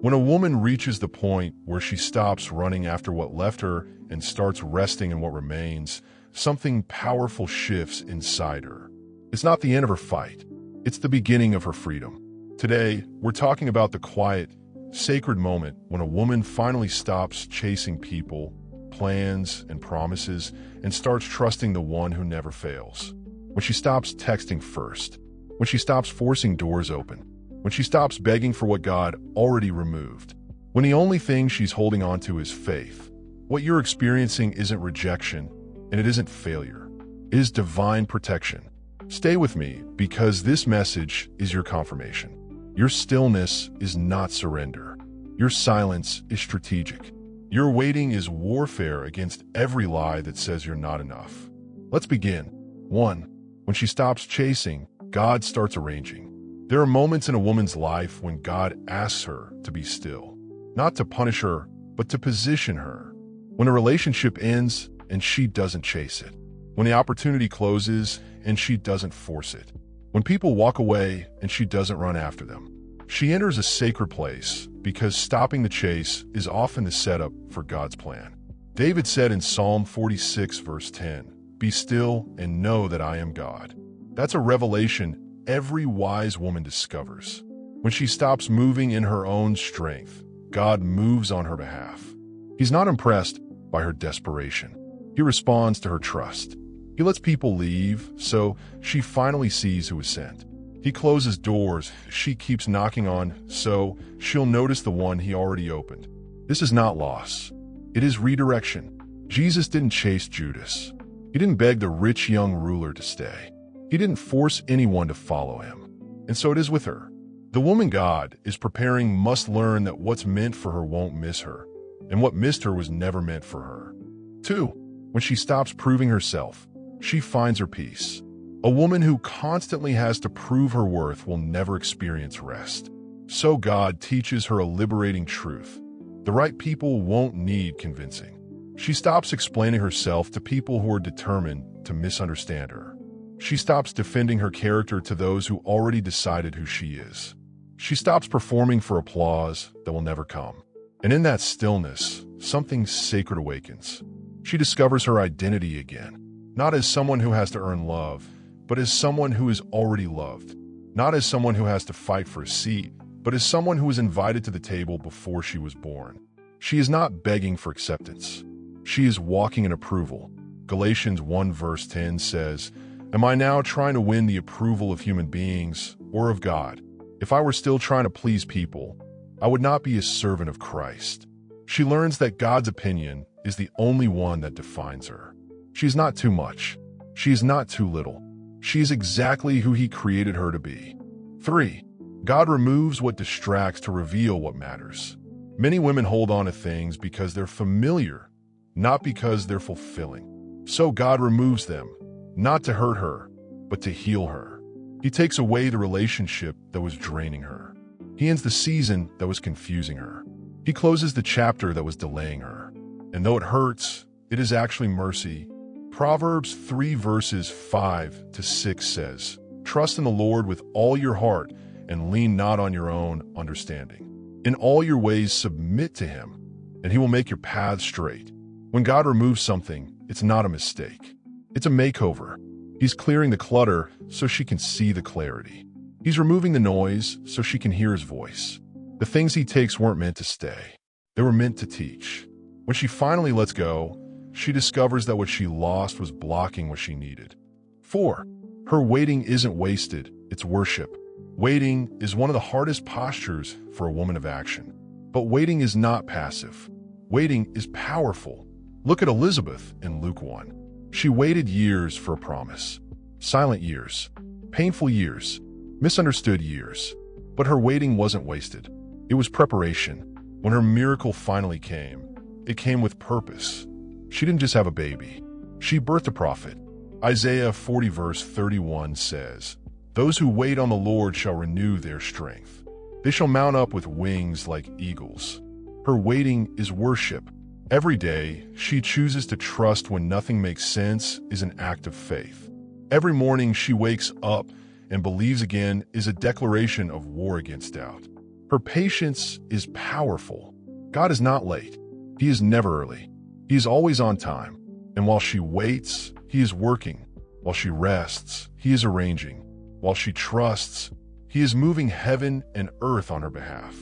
When a woman reaches the point where she stops running after what left her and starts resting in what remains, something powerful shifts inside her. It's not the end of her fight. It's the beginning of her freedom. Today, we're talking about the quiet, sacred moment when a woman finally stops chasing people, plans, and promises and starts trusting the one who never fails. When she stops texting first. When she stops forcing doors open. When she stops begging for what God already removed. When the only thing she's holding on to is faith. What you're experiencing isn't rejection, and it isn't failure. It is divine protection. Stay with me, because this message is your confirmation. Your stillness is not surrender. Your silence is strategic. Your waiting is warfare against every lie that says you're not enough. Let's begin. 1. When she stops chasing, God starts arranging. There are moments in a woman's life when God asks her to be still. Not to punish her, but to position her. When a relationship ends and she doesn't chase it. When the opportunity closes and she doesn't force it. When people walk away and she doesn't run after them. She enters a sacred place because stopping the chase is often the setup for God's plan. David said in Psalm 46 verse 10, "Be still and know that I am God." That's a revelation every wise woman discovers. When she stops moving in her own strength, God moves on her behalf. He's not impressed by her desperation. He responds to her trust. He lets people leave, so she finally sees who is sent. He closes doors she keeps knocking on, so she'll notice the one he already opened. This is not loss. It is redirection. Jesus didn't chase Judas. He didn't beg the rich young ruler to stay. He didn't force anyone to follow him. And so it is with her. The woman God is preparing must learn that what's meant for her won't miss her, and what missed her was never meant for her. 2. When she stops proving herself, she finds her peace. A woman who constantly has to prove her worth will never experience rest. So God teaches her a liberating truth. The right people won't need convincing. She stops explaining herself to people who are determined to misunderstand her. She stops defending her character to those who already decided who she is. She stops performing for applause that will never come. And in that stillness, something sacred awakens. She discovers her identity again, not as someone who has to earn love, but as someone who is already loved. Not as someone who has to fight for a seat, but as someone who was invited to the table before she was born. She is not begging for acceptance. She is walking in approval. Galatians 1 verse 10 says, "Am I now trying to win the approval of human beings or of God? If I were still trying to please people, I would not be a servant of Christ." She learns that God's opinion is the only one that defines her. She is not too much. She is not too little. She is exactly who He created her to be. 3. God removes what distracts to reveal what matters. Many women hold on to things because they're familiar, not because they're fulfilling. So God removes them, not to hurt her, but to heal her. He takes away the relationship that was draining her. He ends the season that was confusing her. He closes the chapter that was delaying her. And though it hurts, it is actually mercy. Proverbs 3 verses 5 to 6 says, "Trust in the Lord with all your heart and lean not on your own understanding. In all your ways submit to Him, and He will make your paths straight." When God removes something, it's not a mistake. It's a makeover. He's clearing the clutter so she can see the clarity. He's removing the noise so she can hear His voice. The things He takes weren't meant to stay. They were meant to teach. When she finally lets go, she discovers that what she lost was blocking what she needed. 4. Her waiting isn't wasted, it's worship. Waiting is one of the hardest postures for a woman of action. But waiting is not passive. Waiting is powerful. Look at Elizabeth in Luke 1. She waited years for a promise. Silent years. Painful years. Misunderstood years. But her waiting wasn't wasted. It was preparation. When her miracle finally came, it came with purpose. She didn't just have a baby. She birthed a prophet. Isaiah 40 verse 31 says, "Those who wait on the Lord shall renew their strength. They shall mount up with wings like eagles." Her waiting is worship. Every day, she chooses to trust when nothing makes sense is an act of faith. Every morning she wakes up and believes again is a declaration of war against doubt. Her patience is powerful. God is not late. He is never early. He is always on time. And while she waits, He is working. While she rests, He is arranging. While she trusts, He is moving heaven and earth on her behalf.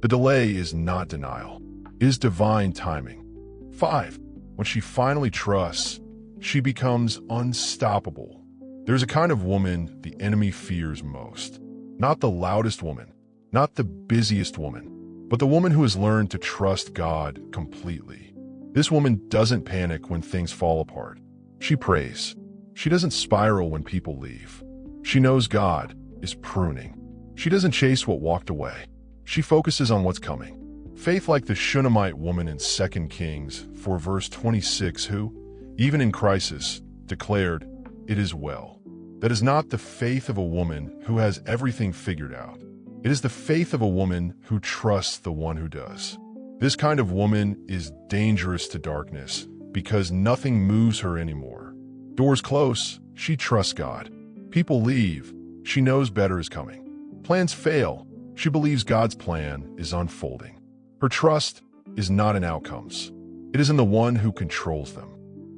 The delay is not denial. It is divine timing. 5. When she finally trusts, she becomes unstoppable. There's a kind of woman the enemy fears most. Not the loudest woman, not the busiest woman, but the woman who has learned to trust God completely. This woman doesn't panic when things fall apart. She prays. She doesn't spiral when people leave. She knows God is pruning. She doesn't chase what walked away. She focuses on what's coming. Faith like the Shunammite woman in 2 Kings 4 verse 26 who, even in crisis, declared, "It is well." That is not the faith of a woman who has everything figured out. It is the faith of a woman who trusts the one who does. This kind of woman is dangerous to darkness because nothing moves her anymore. Doors close, she trusts God. People leave, she knows better is coming. Plans fail, she believes God's plan is unfolding. Her trust is not in outcomes. It is in the one who controls them.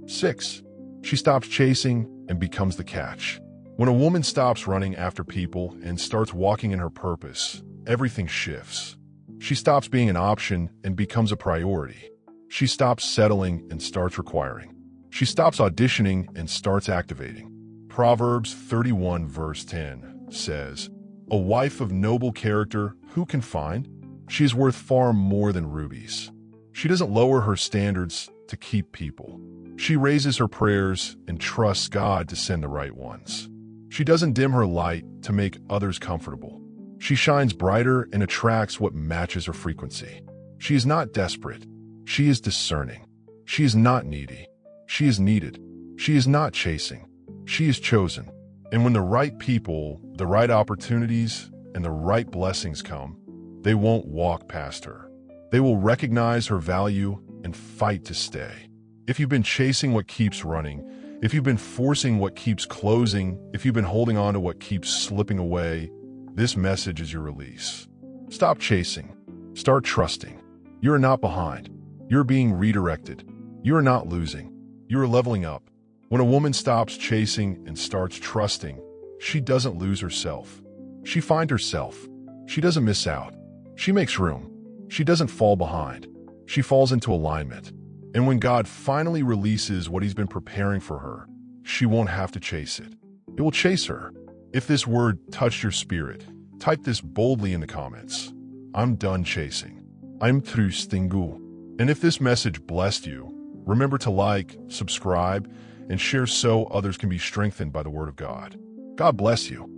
6. She stops chasing and becomes the catch. When a woman stops running after people and starts walking in her purpose, everything shifts. She stops being an option and becomes a priority. She stops settling and starts requiring. She stops auditioning and starts activating. Proverbs 31 verse 10 says, "A wife of noble character, who can find? She is worth far more than rubies." She doesn't lower her standards to keep people. She raises her prayers and trusts God to send the right ones. She doesn't dim her light to make others comfortable. She shines brighter and attracts what matches her frequency. She is not desperate. She is discerning. She is not needy. She is needed. She is not chasing. She is chosen. And when the right people, the right opportunities, and the right blessings come, they won't walk past her. They will recognize her value and fight to stay. If you've been chasing what keeps running, if you've been forcing what keeps closing, if you've been holding on to what keeps slipping away, this message is your release. Stop chasing. Start trusting. You are not behind. You're being redirected. You are not losing. You are leveling up. When a woman stops chasing and starts trusting, she doesn't lose herself. She finds herself. She doesn't miss out. She makes room. She doesn't fall behind. She falls into alignment. And when God finally releases what He's been preparing for her, she won't have to chase it. It will chase her. If this word touched your spirit, type this boldly in the comments. I'm done chasing. I'm through stingu. And if this message blessed you, remember to like, subscribe, and share so others can be strengthened by the Word of God. God bless you.